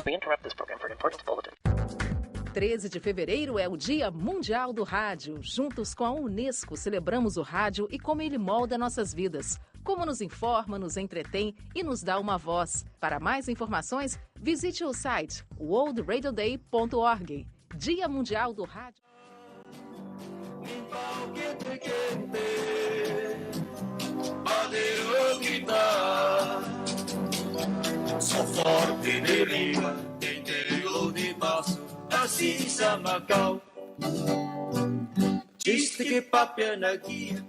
We interrupt this program for an important bulletin. 13 de fevereiro é o Dia Mundial do Rádio. Juntos com a Unesco, celebramos o rádio e como ele molda nossas vidas. Como nos informa, nos entretém e nos dá uma voz. Para mais informações, visite o site worldradioday.org. Dia Mundial do Rádio. Sou forte de rima, interior de baço, assim Macau. Chiste que papia na guia.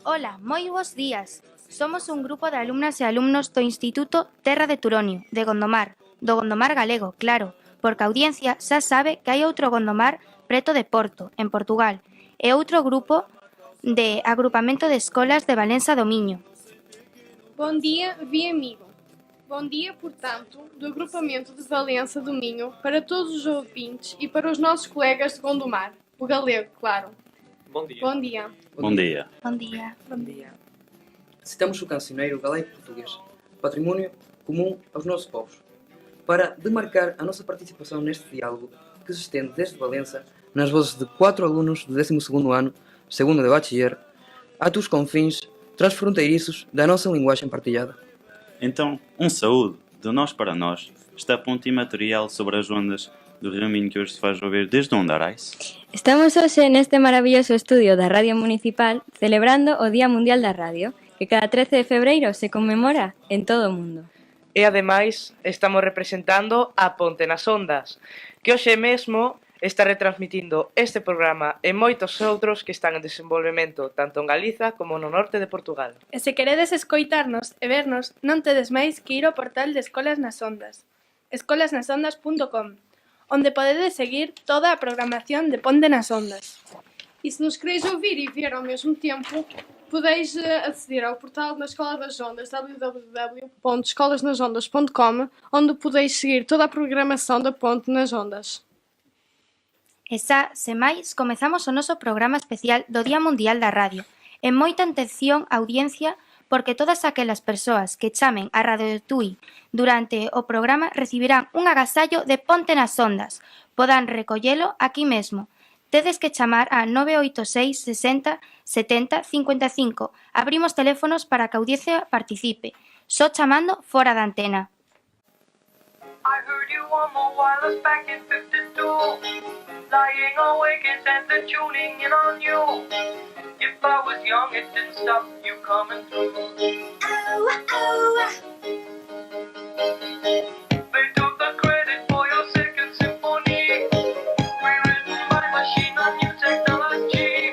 Ola, moi bons días. Somos un grupo de alumnas e alumnos do Instituto Terra de Turonio, de Gondomar, do Gondomar galego, claro, porque a audiencia xa sabe que hai outro Gondomar preto de Porto, en Portugal, e outro grupo de agrupamento de escolas de Valença do Miño. Bom dia, via amigo. Bom dia, portanto, do agrupamento de Valença do Minho para todos os ouvintes e para os nossos colegas de Gondomar, o galego, claro. Bom dia. Bom dia. Bom dia. Bom dia. Bom dia. Citamos o cancioneiro galego português, património comum aos nossos povos, para demarcar a nossa participação neste diálogo que se estende desde Valença, nas vozes de 4 alunos do 12º ano, segundo de bachiller, até os confins transfronteiriços da nossa linguagem partilhada. Então, saúde, de nós para nós, está ponto imaterial sobre as ondas do Rio Minho que hoje se faz ouvir desde Ondarais. Estamos hoxe neste maravilloso estudio da Radio Municipal celebrando o Día Mundial da Radio, que cada 13 de febreiro se conmemora en todo o mundo. E ademais, estamos representando a Ponte nas Ondas, que hoxe mesmo está retransmitindo este programa e moitos outros que están en desenvolvemento tanto en Galiza como no norte de Portugal. E se queredes escoitarnos e vernos, non tedes máis que ir ao portal de Escolas nas Ondas, escolasnasondas.com, onde podedes seguir toda a programación de Ponte nas Ondas. E se nos quereis ouvir e ver ao mesmo tempo, podeis aceder ao portal da Escola das Ondas, www.escolasnasondas.com, onde podeis seguir toda a programação da Ponte nas Ondas. E xa, sen máis, comezamos o noso programa especial do Día Mundial da Radio. En moita atención á audiencia, porque todas aquelas persoas que chamen a Radio Tui durante o programa recibirán un agasallo de Ponte nas Ondas. Podan recollelo aquí mesmo. Tedes que chamar a 986 60 70 55. Abrimos teléfonos para que a audiencia participe, só chamando fora da antena. I heard you on the wireless back in 52, lying awake intent and tuning in on you. If I was young, it didn't stop you coming through. Oh, oh. They took the credit for your second symphony, rewritten by machine on new technology,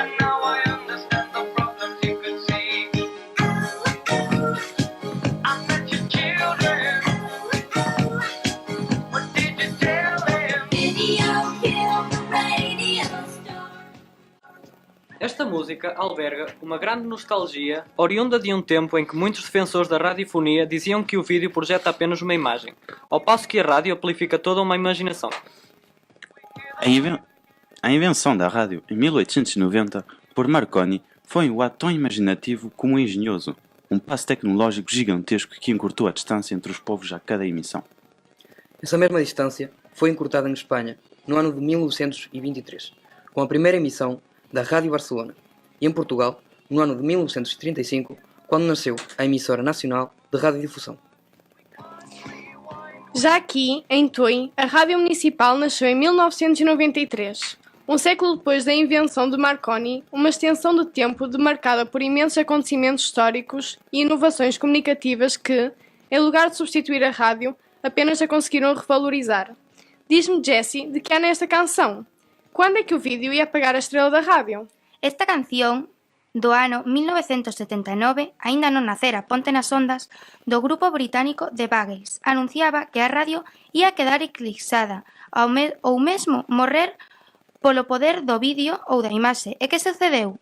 and now I understand the problems you could see. Oh, oh. I met your children. Esta música alberga uma grande nostalgia, oriunda de um tempo em que muitos defensores da radiofonia diziam que o vídeo projeta apenas uma imagem, ao passo que a rádio amplifica toda uma imaginação. A invenção da rádio, em 1890, por Marconi, foi um ato tão imaginativo como engenhoso, um passo tecnológico gigantesco que encurtou a distância entre os povos a cada emissão. Essa mesma distância foi encurtada em Espanha, no ano de 1923, com a primeira emissão da Rádio Barcelona, e em Portugal, no ano de 1935, quando nasceu a emissora nacional de radiodifusão. Já aqui, em Tui, a Rádio Municipal nasceu em 1993. Um século depois da invenção de Marconi, uma extensão de tempo demarcada por imensos acontecimentos históricos e inovações comunicativas que, em lugar de substituir a rádio, apenas a conseguiram revalorizar. Diz-me, Jessie, de que ano é esta canção? Quando é que o vídeo ia apagar a estrela da rádio? Esta canción, do ano 1979, aínda non nacera Ponte nas Ondas, do grupo británico The Buggles, anunciaba que a radio ia quedar eclipsada ou mesmo morrer polo poder do vídeo ou da imaxe. E que sucedeu?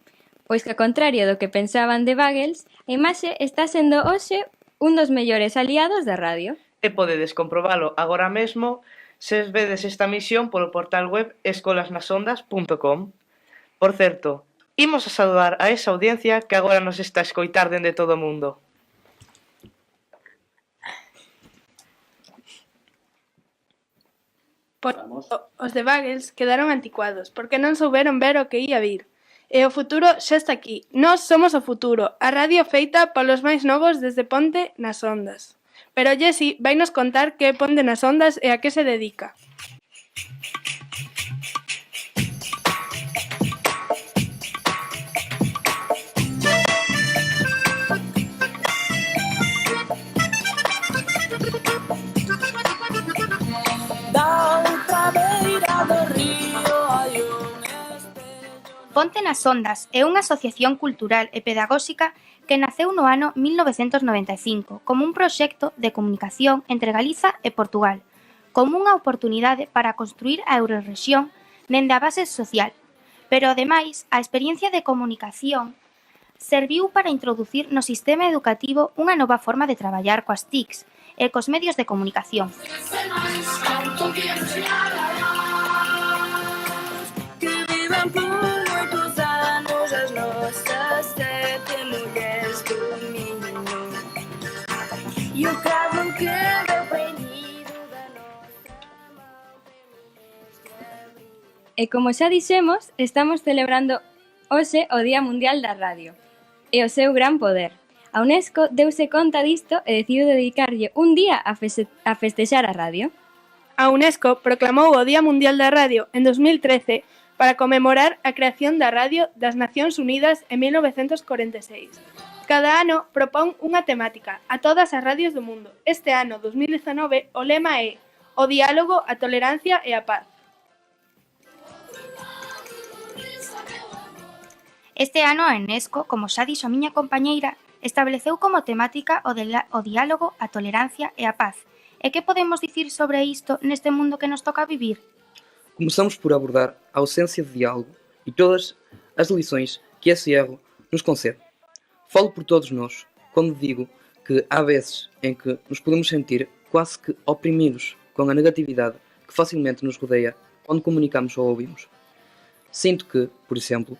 Pois que, ao contrario do que pensaban The Buggles, a imaxe está sendo hoxe un dos mellores aliados da radio. E podedes comprobalo agora mesmo se vedes esta misión polo portal web escolasnasondas.com. Por certo, imos a saudar a esa audiencia que agora nos está a escoitar dende todo o mundo. Os de Bagels quedaron anticuados porque non souberon ver o que ia vir. E o futuro xa está aquí. Nós somos o futuro, a radio feita polos máis novos desde Ponte nas Ondas. Pero Jessie vai nos contar que é Ponte nas Ondas e a que se dedica. Ponte nas Ondas é unha asociación cultural e pedagóxica que naceu no ano 1995 como un proxecto de comunicación entre Galiza e Portugal, como unha oportunidade para construir a Eurorrexión dende a base social, pero ademais a experiencia de comunicación serviu para introducir no sistema educativo unha nova forma de traballar coas TICs e cos medios de comunicación. E como xa dixemos, estamos celebrando hoxe o Día Mundial da Radio e o seu gran poder. A UNESCO deuse conta disto e decidiu dedicarlle un día a festexar a radio. A UNESCO proclamou o Día Mundial da Radio en 2013 para conmemorar a creación da Radio das Nacións Unidas en 1946. Cada ano propón unha temática a todas as radios do mundo. Este ano, 2019, o lema é o diálogo, a tolerancia e a paz. Este ano a UNESCO, como xa dixo a miña compañeira, estableceu como temática o diálogo, a tolerancia e a paz. E que podemos dicir sobre isto neste mundo que nos toca vivir? Começamos por abordar a ausência de diálogo e todas as lições que esse erro nos concede. Falo por todos nós quando digo que há vezes em que nos podemos sentir quase que oprimidos com a negatividade que facilmente nos rodeia quando comunicamos ou ouvimos. Sinto que, por exemplo,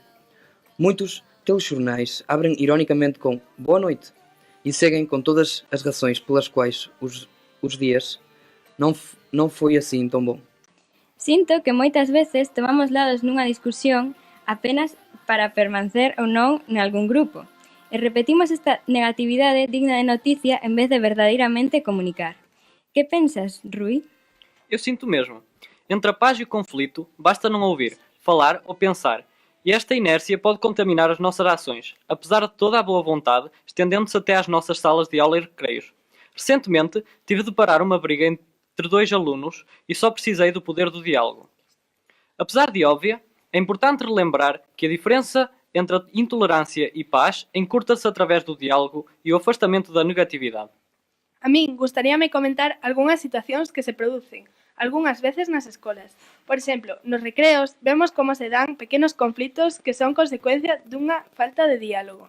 muitos telejornais abrem ironicamente com boa noite e seguem com todas as razões pelas quais os dias não foi assim tão bom. Sinto que moitas veces tomamos lados nunha discusión apenas para permanecer ou non nalgún grupo e repetimos esta negatividade digna de noticia en vez de verdadeiramente comunicar. Que pensas, Rui? Eu sinto mesmo. Entre a paz e o conflito, basta não ouvir, falar ou pensar. E esta inércia pode contaminar as nossas ações, apesar de toda a boa vontade, estendendo-se até às nossas salas de aula e recreios. Recentemente, tive de parar uma briga entre dois alunos e só precisei do poder do diálogo. Apesar de óbvia, é importante relembrar que a diferença entre a intolerância e paz encurta-se através do diálogo e o afastamento da negatividade. A min gustaríame comentar algunhas situacións que se producen algunhas veces nas escolas. Por exemplo, nos recreos vemos como se dan pequenos conflitos que son consecuencia dunha falta de diálogo.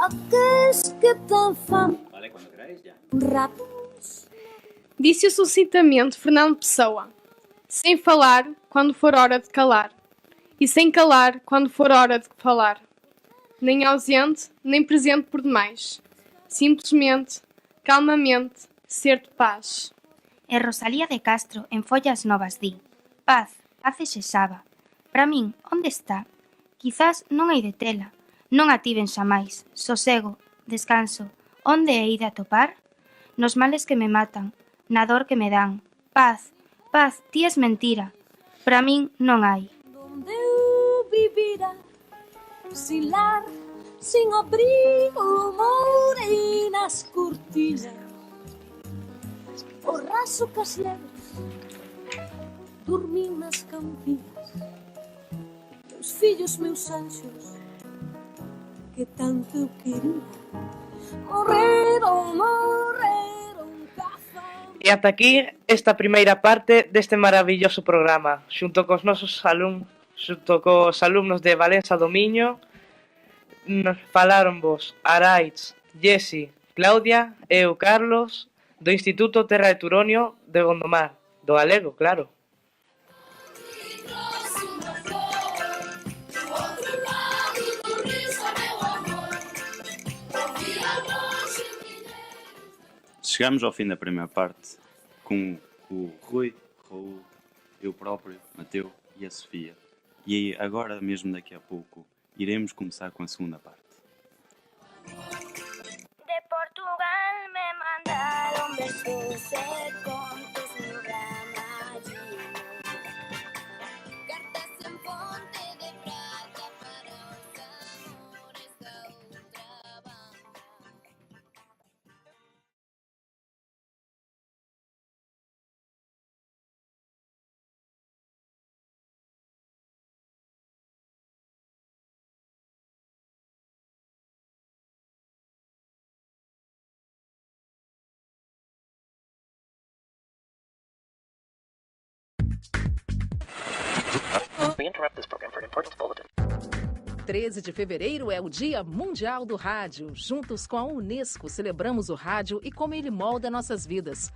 Aquells que te'n fan Disse suscitamente Fernando Pessoa: sem falar quando for hora de calar, e sem calar quando for hora de falar, nem ausente, nem presente por demais, simplesmente, calmamente, ser de paz. E Rosalía de Castro, en Follas Novas, di: paz, paz exesaba. Para min, onde está? Quizás non hai de tela, non a tiven xamais, sosego, descanso, onde hei de atopar? Nos males que me matan, na dor que me dan. Paz, paz, ti es mentira, para min non hai. donde eu vivirá, sin lar, sin abrigo, morei nas cortinas, o raso cas lebres, dormín nas campiñas, meus fillos, meus anxos, que tanto eu quería, morreron, E ata aquí esta primeira parte deste maravilloso programa, xunto cos alumnos de Valenza do Miño, nos falaronvos Araitz, Jessie, Claudia e o Carlos do Instituto Terra de Turonio de Gondomar, do galego, claro. Chegamos ao fim da primeira parte com o Rui, Raul, eu próprio, Mateu e a Sofia. E agora, mesmo daqui a pouco, iremos começar com a segunda parte. De Portugal me mandaron versos contos no granadino. Cartas en ponte de prata para os amores da outra banda. We interrupt this program for an important bulletin. 13 de fevereiro é o Dia Mundial do Rádio. Juntos com a Unesco, celebramos o rádio e como ele molda nossas vidas.